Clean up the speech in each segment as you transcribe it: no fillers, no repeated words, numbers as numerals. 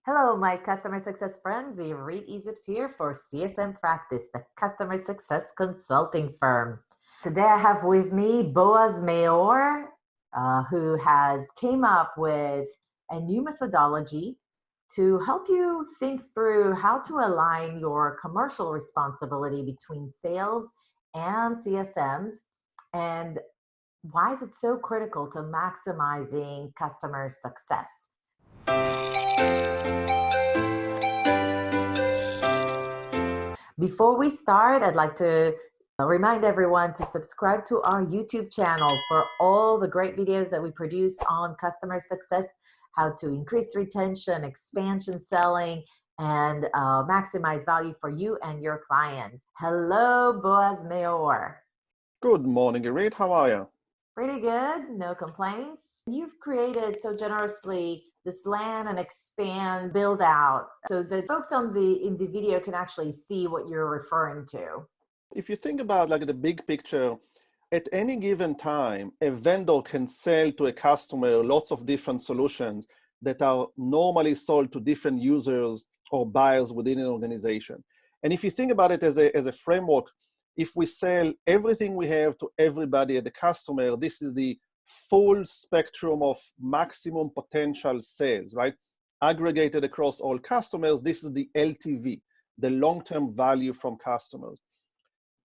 Hello, my customer success friends. Irit Eizips here for CSM Practice, the customer success consulting firm. Today I have with me Boaz Maor, who has came up with a new methodology to help you think through how to align your commercial responsibility between sales and CSMs, and why is it so critical to maximizing customer success. Before we start, I'd like to remind everyone to subscribe to our YouTube channel for all the great videos that we produce on customer success, how to increase retention, expansion selling, and maximize value for you and your clients. Hello, Boaz Maor. Good morning, Irit. How are you? Pretty good, no complaints. You've created so generously this land and expand build out so that folks in the video can actually see what you're referring to. If you think about like the big picture, at any given time, a vendor can sell to a customer lots of different solutions that are normally sold to different users or buyers within an organization. And if you think about it as a framework, if we sell everything we have to everybody at the customer, this is the full spectrum of maximum potential sales, right? Aggregated across all customers, this is the LTV, the long-term value from customers.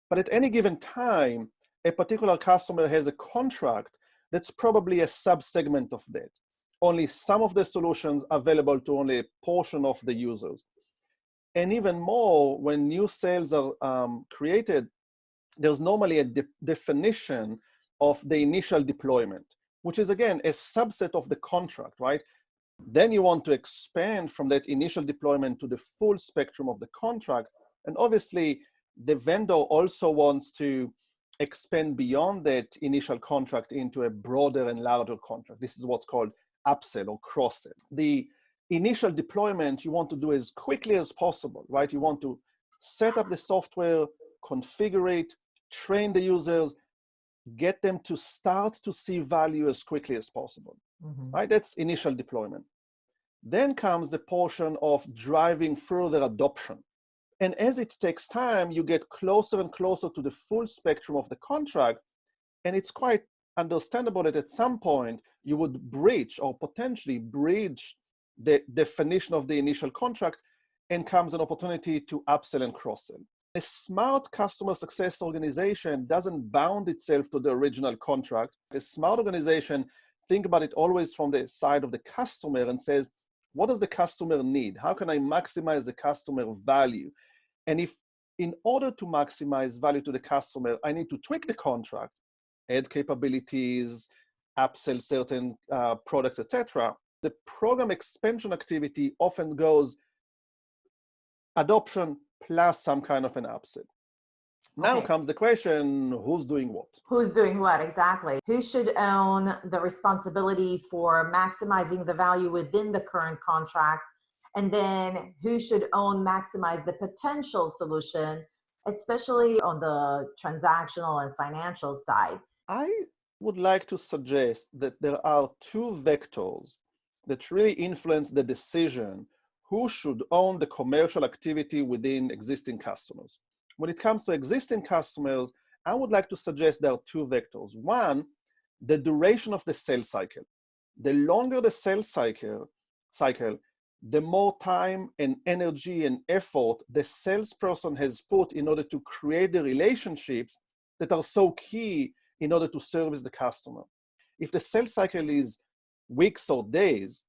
But at any given time, a particular customer has a contract that's probably a subsegment of that. Only some of the solutions available to only a portion of the users. And even more, when new sales are created, there's normally a definition of the initial deployment, which is again a subset of the contract, right? Then you want to expand from that initial deployment to the full spectrum of the contract. And obviously, the vendor also wants to expand beyond that initial contract into a broader and larger contract. This is what's called upsell or cross-sell. The initial deployment you want to do as quickly as possible, right? You want to set up the software, configure it, train the users, get them to start to see value as quickly as possible, right? That's initial deployment. Then comes the portion of driving further adoption. And as it takes time, you get closer and closer to the full spectrum of the contract. And it's quite understandable that at some point you would breach or potentially breach the definition of the initial contract, and comes an opportunity to upsell and cross-sell. A smart customer success organization doesn't bound itself to the original contract. A smart organization think about it always from the side of the customer and says, what does the customer need? How can I maximize the customer value? And if in order to maximize value to the customer, I need to tweak the contract, add capabilities, upsell certain products, etc., the program expansion activity often goes adoption plus some kind of an upsell. Now comes the question, who's doing what? Who's doing what, exactly? Who should own the responsibility for maximizing the value within the current contract? And then who should maximize the potential solution, especially on the transactional and financial side? I would like to suggest that there are two vectors that really influence the decision who should own the commercial activity within existing customers. When it comes to existing customers, I would like to suggest there are two vectors. One, the duration of the sales cycle. The longer the sales cycle, the more time and energy and effort the salesperson has put in order to create the relationships that are so key in order to service the customer. If the sales cycle is weeks or days,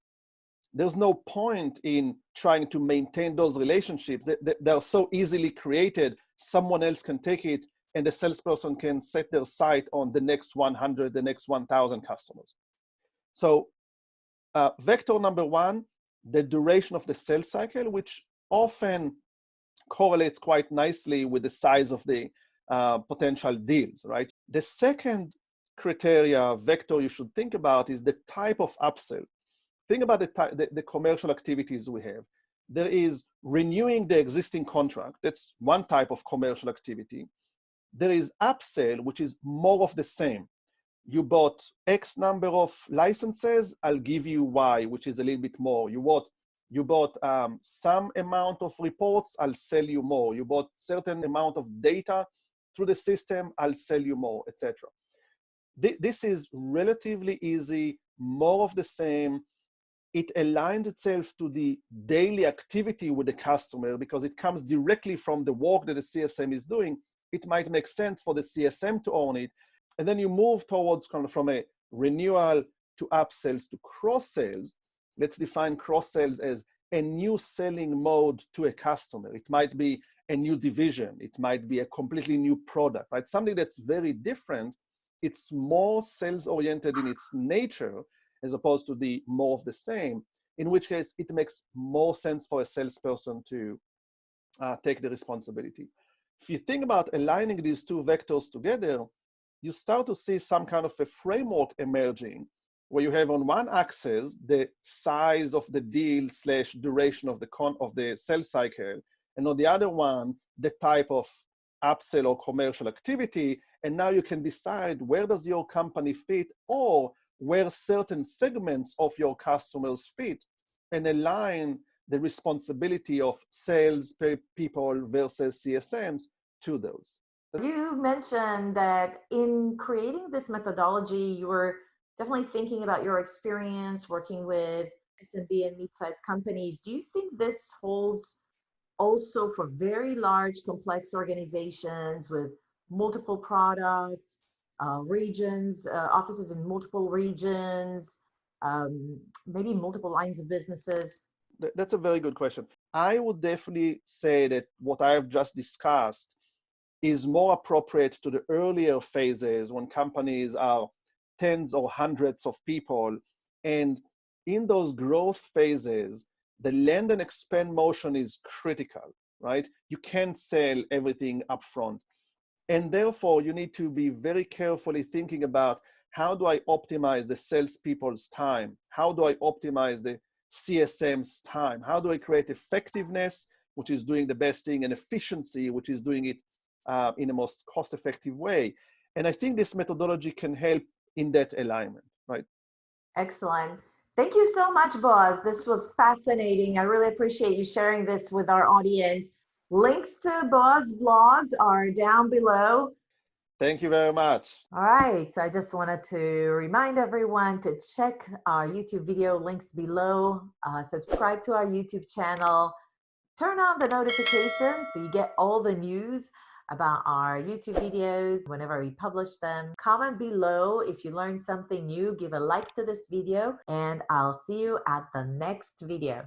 there's no point in trying to maintain those relationships. They're so easily created, someone else can take it, and the salesperson can set their sight on the next 100, the next 1,000 customers. So vector number one, the duration of the sales cycle, which often correlates quite nicely with the size of the potential deals, right? The second criteria vector you should think about is the type of upsell. Think about the commercial activities we have. There is renewing the existing contract. That's one type of commercial activity. There is upsell, which is more of the same. You bought X number of licenses, I'll give you Y, which is a little bit more. You bought You bought some amount of reports, I'll sell you more. You bought certain amount of data through the system, I'll sell you more, etc. This is relatively easy, more of the same. It aligns itself to the daily activity with the customer because it comes directly from the work that the CSM is doing. It might make sense for the CSM to own it. And then you move towards kind of from a renewal to upsells to cross-sales. Let's define cross-sales as a new selling mode to a customer. It might be a new division. It might be a completely new product, right? Something that's very different. It's more sales-oriented in its nature as opposed to the more of the same, in which case it makes more sense for a salesperson to take the responsibility. If you think about aligning these two vectors together, you start to see some kind of a framework emerging where you have on one axis the size of the deal / duration of the sales cycle, and on the other one, the type of upsell or commercial activity. And now you can decide where does your company fit or where certain segments of your customers fit and align the responsibility of sales people versus CSMs to those. You mentioned that in creating this methodology, you were definitely thinking about your experience working with SMB and mid-sized companies. Do you think this holds also for very large, complex organizations with multiple products, regions, offices in multiple regions, maybe multiple lines of businesses? That's a very good question. I would definitely say that what I have just discussed is more appropriate to the earlier phases when companies are tens or hundreds of people. And in those growth phases, the land and expand motion is critical, right? You can't sell everything upfront. And therefore, you need to be very carefully thinking about how do I optimize the salespeople's time? How do I optimize the CSM's time? How do I create effectiveness, which is doing the best thing, and efficiency, which is doing it in the most cost-effective way? And I think this methodology can help in that alignment, right? Excellent. Thank you so much, Boaz. This was fascinating. I really appreciate you sharing this with our audience. Links to Boaz's blogs are down below. Thank you very much. All right, so I just wanted to remind everyone to check our YouTube video links below, subscribe to our YouTube channel, turn on the notifications so you get all the news about our YouTube videos whenever we publish them. Comment below if you learned something new, give a like to this video, and I'll see you at the next video.